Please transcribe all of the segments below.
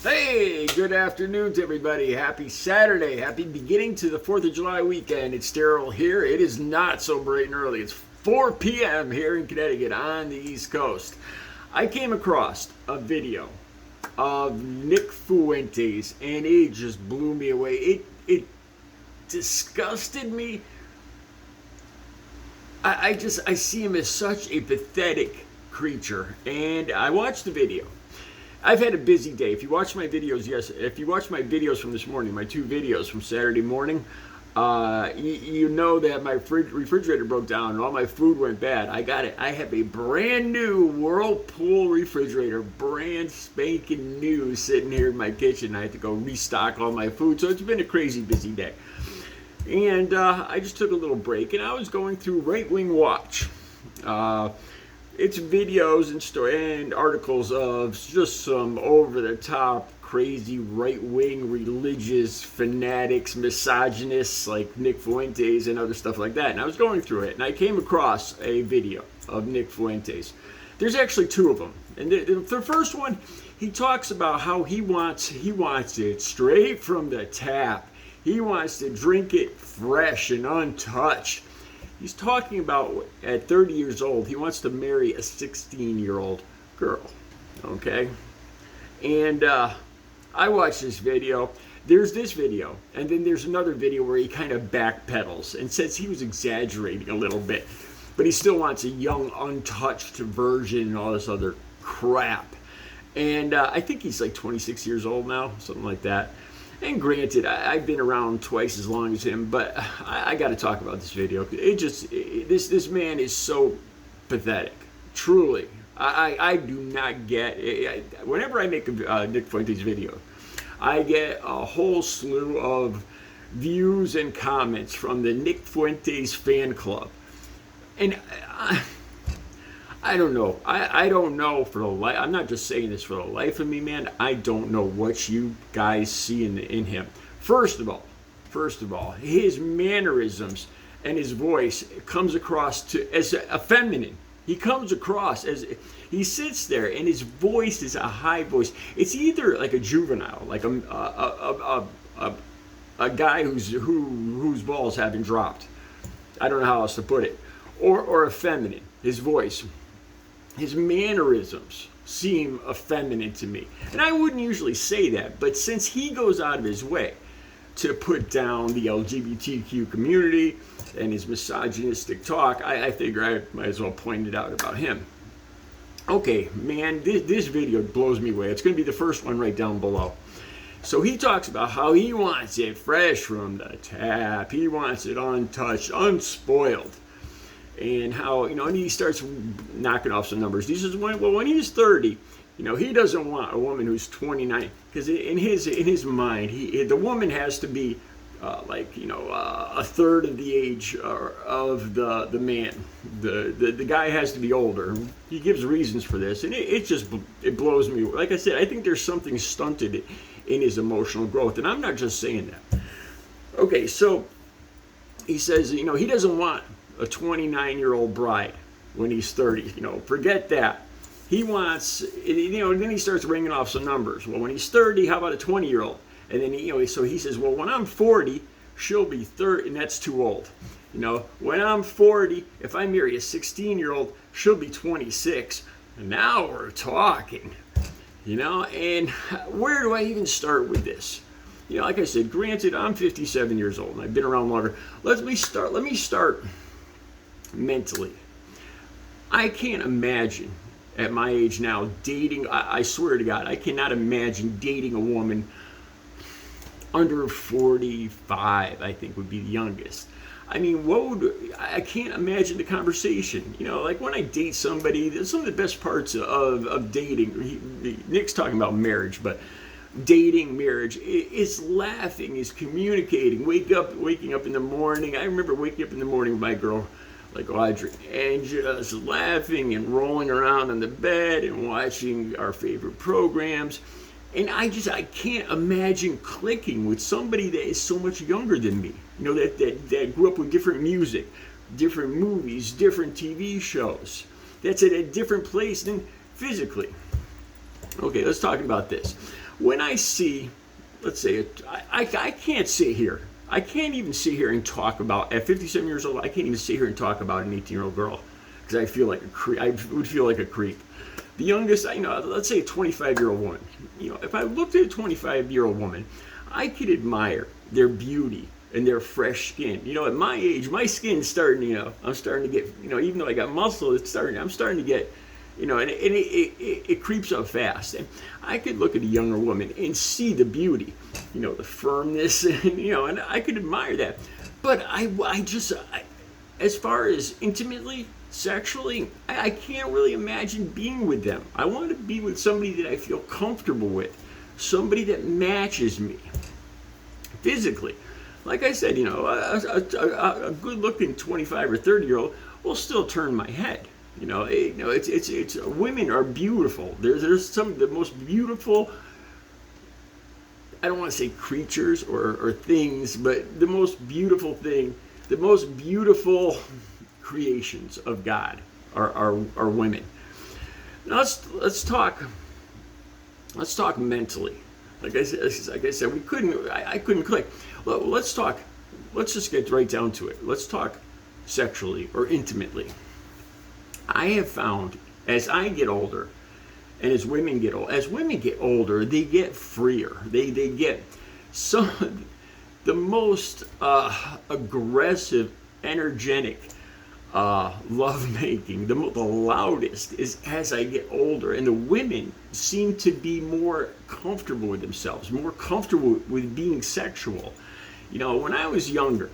Hey, good afternoon to everybody. Happy Saturday. Happy beginning to the 4th of July weekend. It's Daryl here. It is not so bright and early. It's 4 p.m. here in Connecticut on the East Coast. I came across a video of Nick Fuentes and it just blew me away. It disgusted me. I see him as such a pathetic creature, and I watched the video. I've had a busy day. If you watch my videos, if you watch my videos from this morning, my two videos from Saturday morning, you know that my refrigerator broke down and all my food went bad. I got it. I have a brand new Whirlpool refrigerator, brand spanking new, sitting here in my kitchen. I had to go restock all my food, so it's been a crazy busy day. And I just took a little break, and I was going through Right Wing Watch. It's videos and articles of just some over-the-top, crazy right-wing religious fanatics, misogynists like Nick Fuentes and other stuff like that. And I was going through it, and I came across a video of Nick Fuentes. There's actually two of them. And the first one, he talks about how he wants it straight from the tap. He wants to drink it fresh and untouched. He's talking about at 30 years old, he wants to marry a 16-year-old girl, okay? And I watched this video. There's this video, and then there's another video where he kind of backpedals and says he was exaggerating a little bit, but he still wants a young, untouched version and all this other crap. And I think he's like 26 years old now, something like that. And granted, I've been around twice as long as him, but I got to talk about this video. This man is so pathetic. Truly, I do not get. Whenever I make a Nick Fuentes video, I get a whole slew of views and comments from the Nick Fuentes fan club, and I don't know. I don't know for the life. I'm not just saying this for the life of me, man. I don't know what you guys see in him. First of all, his mannerisms and his voice comes across as effeminate. He comes across as he sits there, and his voice is a high voice. It's either like a juvenile, like a guy whose balls have been dropped. I don't know how else to put it, or effeminate. His voice. His mannerisms seem effeminate to me. And I wouldn't usually say that, but since he goes out of his way to put down the LGBTQ community and his misogynistic talk, I figure I might as well point it out about him. Okay, man, this video blows me away. It's going to be the first one right down below. So he talks about how he wants it fresh from the tap. He wants it untouched, unspoiled. And how, and he starts knocking off some numbers. He says, when he's 30, he doesn't want a woman who's 29, because in his mind, the woman has to be a third of the age of the man. The guy has to be older. He gives reasons for this, and it blows me. Like I said, I think there's something stunted in his emotional growth, and I'm not just saying that. Okay, so he says, he doesn't want a 29-year-old bride when he's 30. Forget that. He wants, then he starts ringing off some numbers. Well, when he's 30, how about a 20-year-old? And then, so he says, well, when I'm 40, she'll be 30, and that's too old. When I'm 40, if I marry a 16-year-old, she'll be 26. Now we're talking. And where do I even start with this? Like I said, granted, I'm 57 years old, and I've been around longer. Let me start mentally. I can't imagine at my age now dating, I swear to God, I cannot imagine dating a woman under 45, I think would be the youngest. I mean, I can't imagine the conversation. Like when I date somebody, some of the best parts of dating, Nick's talking about marriage, but dating, marriage, is laughing, is communicating, waking up in the morning. I remember waking up in the morning with my girl, like Audrey, and just laughing and rolling around on the bed and watching our favorite programs. And I can't imagine clicking with somebody that is so much younger than me. That grew up with different music, different movies, different TV shows. That's at a different place than physically. Okay, let's talk about this. when I see, let's say, I can't sit here. I can't even sit here and talk about, at 57 years old, I can't even sit here and talk about an 18-year-old girl because I feel like a creep. I would feel like a creep. The youngest, let's say a 25-year-old woman. If I looked at a 25-year-old woman, I could admire their beauty and their fresh skin. At my age, my skin's starting, I'm starting to get, even though I got muscle, I'm starting to get, and it creeps up fast. And I could look at a younger woman and see the beauty, the firmness, and I could admire that. But as far as intimately, sexually, I can't really imagine being with them. I want to be with somebody that I feel comfortable with, somebody that matches me physically. Like I said, a good-looking 25 or 30-year-old will still turn my head. It's women are beautiful. There's some of the most beautiful, I don't want to say creatures or things, but the most beautiful thing, the most beautiful creations of God are women. Now let's talk mentally. Like I said, I couldn't click. Well, let's just get right down to it. Let's talk sexually or intimately. I have found as I get older, and as women get older, they get freer. They get the most aggressive, energetic lovemaking, the loudest is as I get older, and the women seem to be more comfortable with themselves, more comfortable with being sexual. When I was younger,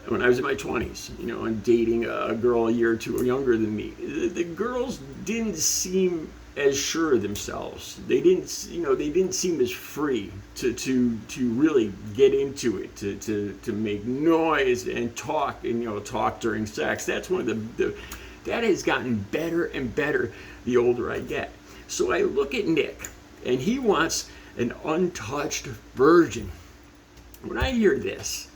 when I was in my 20s, and dating a girl a year or two younger than me, the girls didn't seem as sure of themselves. They didn't seem as free to really get into it, to make noise and talk, and talk during sex. That's one of that has gotten better and better the older I get. So I look at Nick, and he wants an untouched virgin. When I hear this,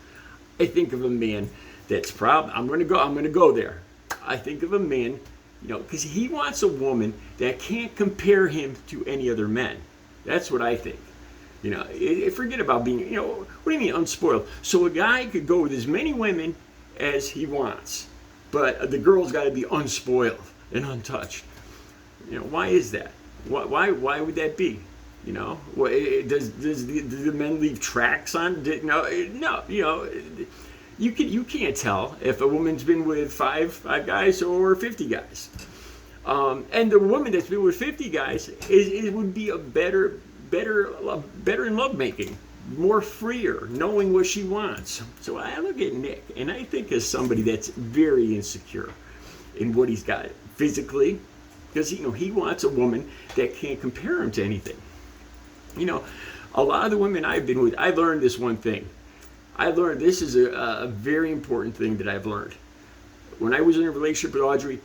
I think of a man that's I'm going to go there. I think of a man, because he wants a woman that can't compare him to any other men. That's what I think. Forget about being, what do you mean unspoiled? So a guy could go with as many women as he wants, but the girl's got to be unspoiled and untouched. Why is that? Why would that be? Does the men leave tracks on? No. You can't tell if a woman's been with five guys or 50 guys. And the woman that's been with 50 guys would be a better in lovemaking, more freer, knowing what she wants. So I look at Nick, and I think as somebody that's very insecure in what he's got physically, because he wants a woman that can't compare him to anything. A lot of the women I've been with, I learned this one thing. This is a very important thing that I've learned. When I was in a relationship with Audrey,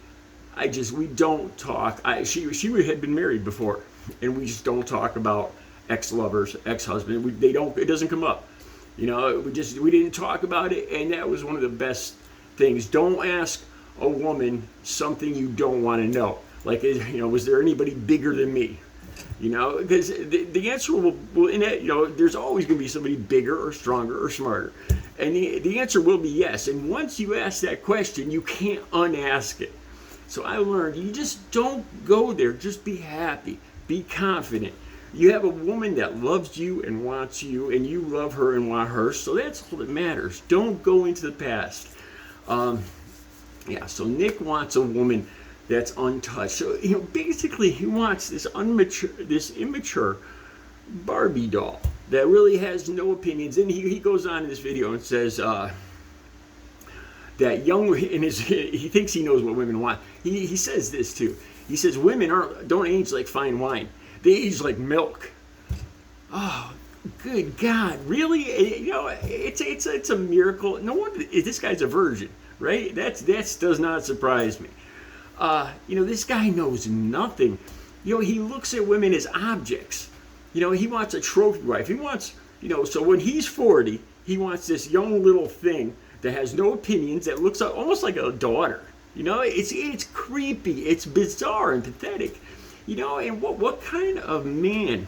we don't talk. She had been married before, and we just don't talk about ex-lovers, ex-husband. It doesn't come up. We didn't talk about it, and that was one of the best things. Don't ask a woman something you don't want to know. Like, was there anybody bigger than me? Because the answer will in that, there's always going to be somebody bigger or stronger or smarter. And the answer will be yes. And once you ask that question, you can't unask it. So I learned you just don't go there. Just be happy. Be confident. You have a woman that loves you and wants you, and you love her and want her. So that's all that matters. Don't go into the past. So Nick wants a woman that's untouched. So basically he wants this immature Barbie doll that really has no opinions. And he goes on in this video and says that he thinks he knows what women want. He says this too. He says women don't age like fine wine. They age like milk. Oh, good God! Really? It's a miracle. No wonder this guy's a virgin, right? That does not surprise me. This guy knows nothing. He looks at women as objects. He wants a trophy wife. He wants, so when he's 40, he wants this young little thing that has no opinions, that looks almost like a daughter. It's creepy. It's bizarre and pathetic. And what kind of man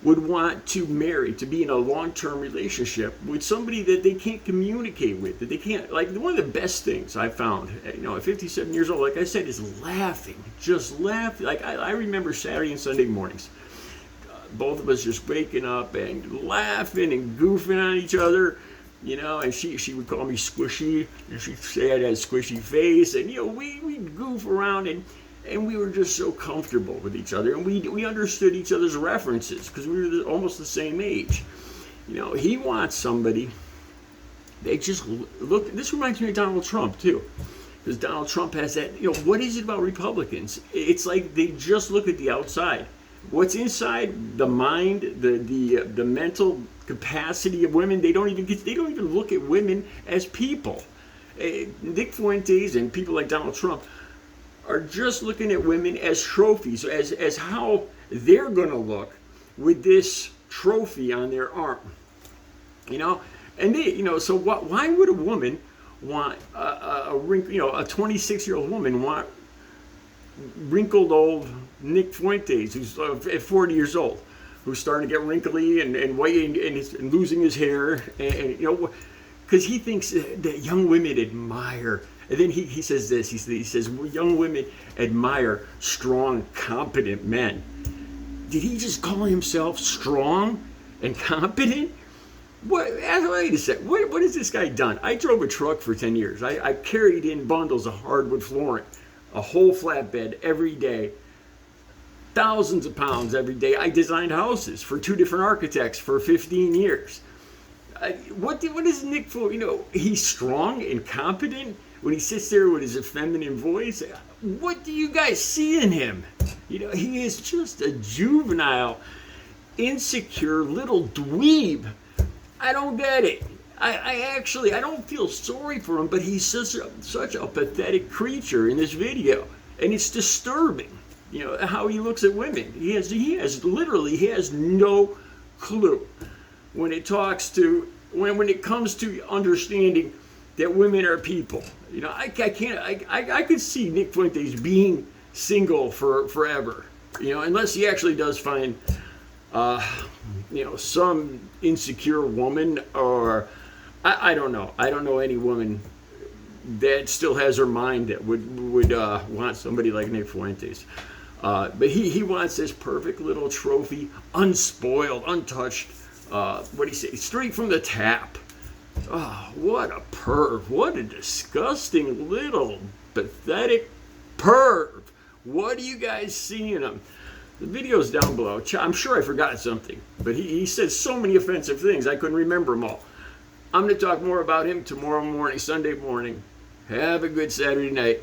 would want to marry, to be in a long-term relationship with somebody that they can't communicate with, that they can't, like, one of the best things I found, at 57 years old, like I said, is laughing, just laughing. Like, I remember Saturday and Sunday mornings, both of us just waking up and laughing and goofing on each other, and she would call me squishy, and she'd say I had a squishy face, and, we'd goof around, and we were just so comfortable with each other, and we understood each other's references because we were almost the same age. He wants somebody. They just look. This reminds me of Donald Trump too, because Donald Trump has that. What is it about Republicans? It's like they just look at the outside. What's inside the mind, the mental capacity of women? They don't even look at women as people. Nick Fuentes and people like Donald Trump are just looking at women as trophies, as how they're going to look with this trophy on their arm, and so why would a woman want a 26-year-old woman want wrinkled old Nick Fuentes, who's at 40 years old, who's starting to get wrinkly and white and losing his hair, and because he thinks that young women admire. And then he says this, he says, young women admire strong, competent men. Did he just call himself strong and competent? Wait a second, what has this guy done? I drove a truck for 10 years. I carried in bundles of hardwood flooring, a whole flatbed every day, thousands of pounds every day. I designed houses for 2 different architects for 15 years. What is Nick for? He's strong and competent. When he sits there with his effeminate voice, what do you guys see in him? He is just a juvenile, insecure little dweeb. I don't get it. I don't feel sorry for him, but he's such a pathetic creature in this video, and it's disturbing. How he looks at women. He has no clue when it comes to understanding that women are people. I could see Nick Fuentes being single forever, unless he actually does find, some insecure woman, or I don't know. I don't know any woman that still has her mind that would want somebody like Nick Fuentes. But he wants this perfect little trophy, unspoiled, untouched, what do you say, straight from the tap. Oh, what a perv. What a disgusting little pathetic perv. What do you guys see in him? The video's down below. I'm sure I forgot something, but he said so many offensive things I couldn't remember them all. I'm going to talk more about him tomorrow morning, Sunday morning. Have a good Saturday night.